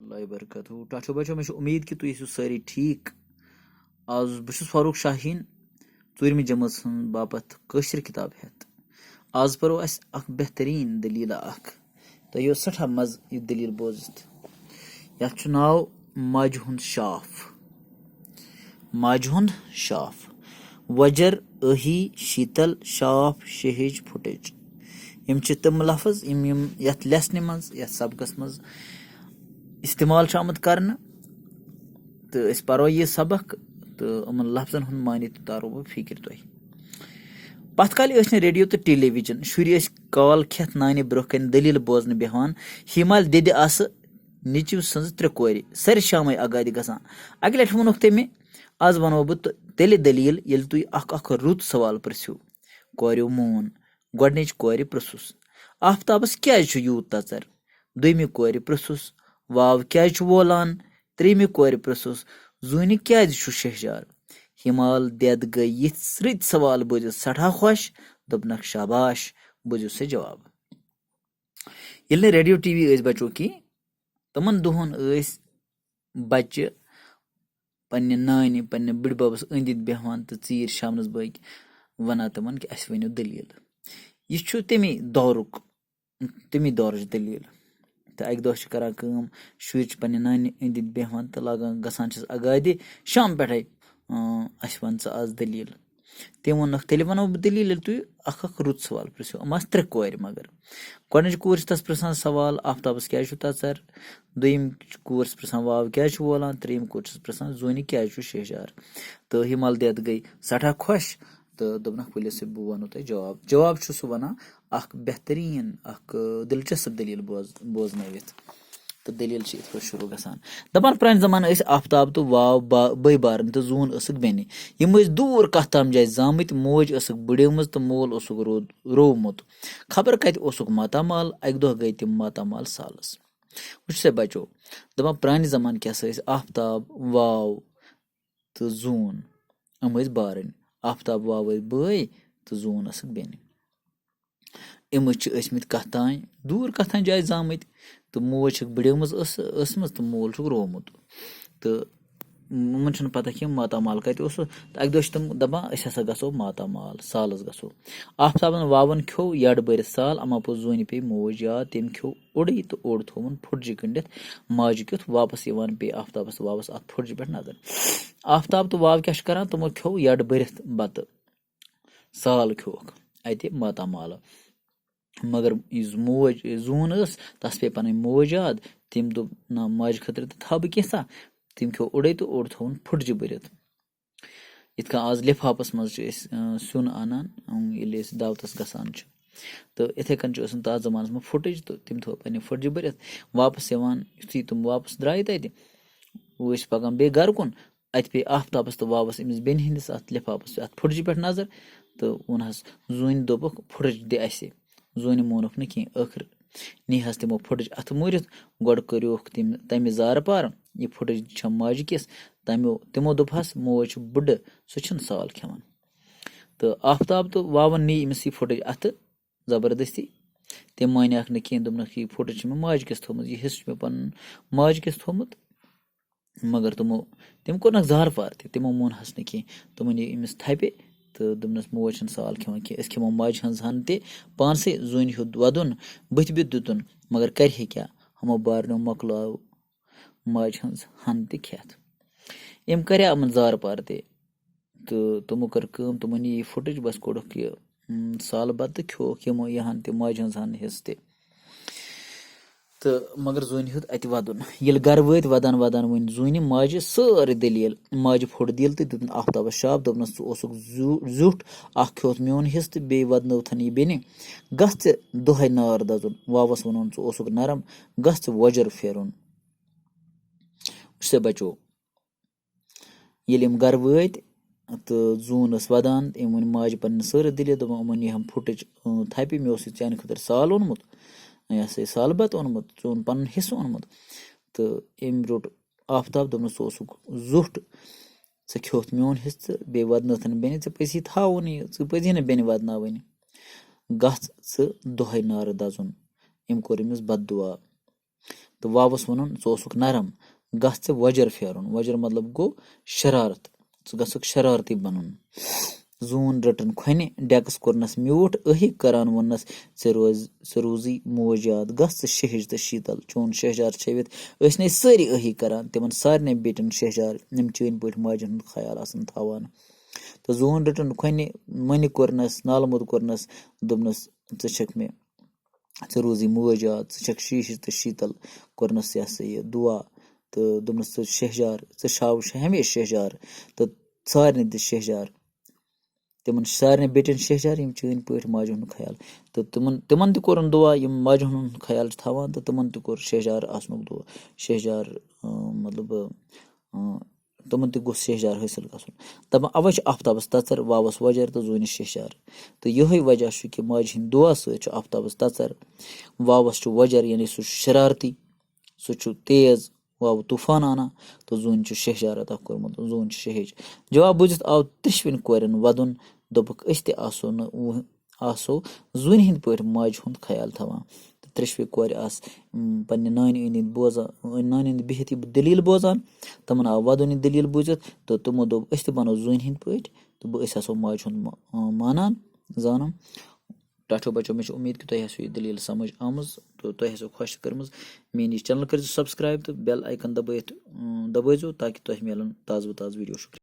اللہ وبرکاتہ ٹاٹھو بچو مےٚ چھِ اُمید کہِ تُہۍ ٲسِو سٲری ٹھیٖک آز بہٕ چھُس فاروق شاہیٖن 4مہِ جمٲژ ہٕنٛز باپتھ کٲشِر کِتاب ہٮ۪تھ آز پرو اَسہِ اکھ بہتریٖن دٔلیٖلہ اکھ تۄہہِ یِیو سٮ۪ٹھاہ مزٕ یہِ دٔلیٖل بوٗزِتھ یتھ چھُ ناو ماجہِ ہُنٛد شاف ماجہِ ہُنٛد شاف وجر ٲہی شیٖتل شاف شہج پھُٹٕج یِم چھِ تِم لفظ یِم یتھ لیسنہِ منٛز یتھ سبقس منٛز استعمال چھُ آمُت کرنہٕ تہٕ أسۍ پرو یہِ سبق تہٕ یِمن لفظن ہُنٛد معنے تہِ تارو بہٕ فِکرِ تۄہہِ پتھ کالہِ ٲسۍ نہٕ ریڈیو تہٕ ٹیلی وِجن شُرۍ ٲسۍ کال کھٮ۪تھ نانہِ برونٛہہ کنہِ دٔلیٖل بوزنہٕ بیٚہوان ہیمال دِدِ آسہٕ نیٚچِو سٕنٛزٕ 3 کورِ سرِ شامے اگادِ گژھان اکہِ لٹہِ ووٚنُکھ تٔمۍ آز ونو بہٕ تیٚلہِ دٔلیٖل ییٚلہِ تُہۍ اکھ رُت سوال پرژھِو کوریو مون گۄڈنِچ کورِ پرژھُس آفتابس کیازِ چھُ یوٗت تژر دوٚیمہِ کورِ پرژھُس واو کیازِ چھُ وولان ترٛیٚیِمہِ کورِ پرژھُس زوٗنہِ کیازِ چھُ شہجار ہِمال دٮ۪د گٔے یِتھ رٕتۍ سوال بوٗزِتھ سٮ۪ٹھاہ خۄش دوٚپنکھ شاباش بوٗزِو سا جواب ییٚلہِ نہٕ ریڈیو ٹی وی ٲسۍ بچو کینٛہہ تِمن دۄہن ٲسۍ بچہِ پننہِ نانہِ پننہِ بٕڈببس أنٛدۍ أنٛدۍ بیٚہوان تہٕ ژیٖرۍ شامنس بٲگۍ ونان تِمن کہِ اسہِ ؤنِو دٔلیٖل یہِ چھُ تمی دورٕچ دٔلیٖل تہٕ اکہِ دۄہ چھِ کران کٲم شُرۍ چھِ پننہِ نانہِ أنٛدۍ أنٛدۍ بیٚہوان تہٕ لاگان گژھان چھِس اگادِ شام پٮ۪ٹھے اسہِ ون ژٕ آز دٔلیٖل تٔمۍ ووٚنکھ تیٚلہِ ونو بہٕ دٔلیٖل ییٚلہِ تُہۍ اکھ رُت سوال پرژھِو یِم آسہٕ 3 کورِ مگر گۄڈنِچ کوٗر چھِ تس پرژھان سوال آفتابس کیازِ چھُ تژر دوٚیِم کوٗر چھِ پرژھان واو کیازِ چھُ وولان ترٛیٚیِم کوٗر چھس پرژھان زوٗنہِ کیازِ چھُ شہجار تہٕ ہِمال دٮ۪د گٔے سٮ۪ٹھاہ خۄش تہٕ دوٚپنکھ ؤلِو سا بہٕ ونو تۄہہِ جواب چھُ سُہ ونان اکھ بہتریٖن اکھ دِلچسپ دٔلیٖل بوزنٲوِتھ تہٕ دٔلیٖل چھِ یِتھ پٲٹھۍ شروٗع گژھان دپان پرانہِ زمانہٕ ٲسۍ آفتاب تہٕ واو بٲے بارٕنۍ تہٕ زوٗن ٲسٕکھ بیٚنہِ یِم ٲسۍ دوٗر کتھ تام جایہِ زامٕتۍ موج ٲسٕکھ بٕڈیمٕژ تہٕ مول اوسُکھ روومُت خبر کتہِ اوسُکھ ماتامال اکہِ دۄہ گٔے تِم ماتامال سالس وٕچھ سا بچو دپان پرانہِ زمانہٕ کیٛاہ سا ٲسۍ آفتاب واو تہٕ زوٗن یِم ٲسۍ بارٕنۍ آفتاب واو ٲسۍ بٲے تہٕ زوٗن ٲسٕکھ بیٚنہِ یِم چھِ ٲسمٕتۍ کتھ تانۍ دوٗر کتھ تانۍ جایہِ زامٕتۍ تہٕ موج چھکھ بٕڈیمٕژ ٲسمٕژ تہٕ مول چھُکھ روومُت تہٕ یِمن چھنہٕ پتہ کینٛہہ ماتامال کتہِ اوس تہٕ اکہِ دۄہ چھِ تِم دپان أسۍ ہسا گژھو ماتامال سالس گژھو آفتابن واوَن کھیوٚو یڈ بٔرِتھ سال اما پوٚز زوٗنہِ پیٚیہِ موج یاد تٔمۍ کھیوٚو اوٚڑٕے تہٕ اوٚڑ تھووُن پھُٹجہِ گٔنڈِتھ ماجہِ کیُتھ واپس یِوان پیٚیہِ آفتابس تہٕ واوس اتھ پھُٹجہِ پٮ۪ٹھ نظر آفتاب تہٕ واو کیٛاہ چھِ کران تِمو کھیوٚو یڈ بٔرِتھ بتہٕ سال کھیوٚوکھ اَتہِ ماتامالہٕ مگر یُس زوٗن ٲس تس پیٚیہِ پنٕنۍ موج یاد تٔمۍ دوٚپ نہ ماجہِ خٲطرٕ تہِ تھاو بہٕ کینٛژھا تٔمۍ کھیوٚو اوٚڑے تہٕ اوٚڑ تھووُن پھُٹجہِ بٔرِتھ یِتھ کٔنۍ آز لِفاپس منٛز چھِ أسۍ سیُن انان ییٚلہِ أسۍ دعوتس گژھان چھِ تہٕ یِتھے کٔنۍ چھُ ٲسمُت تتھ زمانس منٛز پھُٹٕج تہٕ تٔمۍ تھوٚو پننہِ پھُٹجہِ بٔرِتھ واپس یِوان یُتھُے تِم واپس درٛاے تتہِ ٲسۍ پکان بیٚیہِ گرٕ کُن اتہِ پیٚیہِ آفتابس تہٕ واوس أمِس بیٚنہِ ہِنٛدِس اتھ لِفاپس اتھ پھُٹجہِ پٮ۪ٹھ نظر تہٕ ووٚنہس زوٗنہِ دوٚپُکھ پھُٹٕج دِ اسہِ زوٗنہِ مونُکھ نہٕ کینٛہہ ٲخٕر نیٖہس تِمو پھُٹٕج اتھٕ موٗرِتھ گۄڈٕ کٔرِوکھ تمہِ زارٕ پار یہِ پھُٹٕج چھےٚ ماجہِ کِس تِمو دوٚپہس موج چھِ بٕڈٕ سُہ چھُنہٕ سال کھٮ۪وان تہٕ آفتاب تہٕ واوَن نی أمِس یہِ پھُٹٕج اتھٕ زبردستی تٔمۍ مانیکھ نہٕ کینٛہہ دوٚپنکھ یہِ پھُٹٕج چھِ مےٚ ماجہِ کِس تھوٚمٕژ یہِ حِصہٕ چھُ مےٚ پنُن ماجہِ کِس تھوٚمُت مگر تٔمۍ کوٚرنکھ زارٕ پار تہِ تِمو مونہس نہٕ کینٛہہ تِمو نی أمِس تھپہِ تہٕ دوٚپنس موج چھنہٕ سال کھٮ۪وان کینٛہہ أسۍ کھٮ۪مو ماجہِ ہٕنٛز ہن تہِ پانسٕے زوٗنہِ ہیوٚت ودُن بٕتھِ بِتھ دِتُن مگر کرِہے کیٛاہ ہُمو بارنیو مۄکلاو ماجہِ ہٕنٛز ہن تہِ کھٮ۪تھ أمۍ کریٛاو یِمن زارٕ پار تہِ تہٕ تِمو کٔر کٲم تِمو نی یہِ پھُٹٕج بس کوٚڑُکھ یہِ سالہٕ بتہٕ تہٕ کھیوٚوُکھ یِمو یہِ ہن تہِ ماجہِ ہٕنٛز ہن حِصہٕ تہِ تہٕ مگر زوٗنہِ ہیوٚت اتہِ ودُن ییٚلہِ گرٕ وٲتۍ ودان ؤنۍ زوٗنہِ ماجہِ سٲرٕے دٔلیٖل ماجہِ پھوٚڑ دِل تہٕ دیُتُن آفتابس شاپ دوٚپنس ژٕ اوسُکھ زیُٹھ اکھ کھیوٚوُتھ میون حِصہٕ تہٕ بیٚیہِ ودنٲوتھن یہِ بیٚنہِ گژھ ژٕ دۄہے نار دزُن واوس ووٚنُن ژٕ اوسُکھ نرم گژھ ژٕ وۄجر پھیرُن وٕچھ سا بچو ییٚلہِ یِم گرٕ وٲتۍ تہٕ زوٗن ٲس ودان أمۍ ووٚن ماجہِ پننہِ سٲرٕے دٔلیٖل دوٚپُن یِمو نی ہم پھُٹٕج تھپہِ مےٚ اوس یہِ چانہِ خٲطرٕ سال اوٚنمُت یہِ ہسا یہِ سالہٕ بتہٕ اوٚنمُت ژٕ اوٚن پنُن حِصہٕ اوٚنمُت تہٕ أمۍ روٚٹ آفتاب دوٚپنس ژٕ اوسُکھ زُٹھ ژےٚ کھیوٚوُتھ میون حِصہٕ تہٕ بیٚیہِ ودنٲوتھن بیٚنہِ ژےٚ پزی تھاوُن یہِ ژٕ پزی نہٕ بیٚنہِ ودناوٕنۍ گژھ ژٕ دۄہے نارٕ دزُن أمۍ کوٚر أمِس بد دُعا تہٕ واوَس ووٚنُن ژٕ اوسُکھ نرم گژھ ژٕ وۄجر پھیرُن وۄجر مطلب گوٚو شرارت ژٕ گژھکھ شرارتی بنُن زوٗن رٔٹٕن کھۄنہِ ڈٮ۪کس کوٚرنس میوٗٹھ أہی کران ووٚننس ژٕ روزی موج یاد گژھ ژٕ شہج تہٕ شیٖتل چون شہجار چھٔوِتھ ٲسۍ نے سٲری أہی کران تِمن سارنٕے بیٹٮ۪ن شہجار یِم چٲنۍ پٲٹھۍ ماجہِ ہُنٛد خیال آسان تھاوان تہٕ زوٗن رٔٹٕن کھۄنہِ مۄنہِ کوٚرنس نالہٕ موٚد کوٚرنس دوٚپنس ژٕ چھکھ مےٚ ژٕ روزی موج یاد ژٕ چھکھ شیٖش تہٕ شیٖتل کوٚرنس یہِ ہسا یہِ دُعا تہٕ دوٚپنس ژٕ شہجار ژٕ شاو ہمیشہِ شہجار تہٕ سارنٕے دِ شہجار تِمن سارنٕے بیٹٮ۪ن شہجار یِم چٲنۍ پٲٹھۍ ماجہِ ہُنٛد خیال تہٕ تِمن تہِ کوٚرُن دُعا یِم ماجہِ ہُنٛد خیال چھِ تھاوان تہٕ تِمن تہِ کوٚر شہجار آسنُک دُعا شہجار مطلب تِمن تہِ گوٚژھ شہجار حٲصِل گژھُن دَپان اَوَے چھُ آفتابس تَژر واوَس وۄجر تہٕ زوٗنِس شہجار تہٕ یِہوے وجہ چھُ کہِ ماجہِ ہِنٛدِ دُعا سۭتۍ چھُ آفتابس تَژر واوَس چھُ وۄجر یعنی سُہ چھُ شرارتی سُہ چھُ تیز واوٕ طوٗفان اَنان تہٕ زوٗنہِ چھُ شہجار عطا کوٚرمُت زوٗن چھُ شہج جواب بوٗزِتھ آو ترٛیشوٕنۍ کورٮ۪ن وَدُن دوٚپُکھ أسۍ تہِ آسو زوٗنہِ ہِنٛدۍ پٲٹھۍ ماجہِ ہُنٛد خیال تھاوان تہٕ ترٛیشوَے کورِ آسہٕ پننہِ نانہِ أنٛدۍ أنٛدۍ بوزان نانہِ أنٛدۍ بِہِتھ یہِ دٔلیٖل بوزان تِمن آو وَدُن یہِ دٔلیٖل بوٗزِتھ تہٕ تِمو دوٚپ أسۍ تہِ بنو زوٗنہِ ہِنٛدۍ پٲٹھۍ تہٕ أسۍ آسو ماجہِ ہُنٛد مانان زانان ٹاٹھو بچو مےٚ چھِ اُمید کہِ تۄہہِ آسوٕ یہِ دٔلیٖل سمجھ آمٕژ تہٕ تۄہہِ آسوٕ خۄش کٔرمٕژ میٲنۍ یہِ چنل کٔرزیٚو سبسکرایب تہٕ بیل آیکن دبٲیزیٚو تاکہِ تۄہہِ مِلن تازٕ وازٕ ویٖڈیو شُکریہ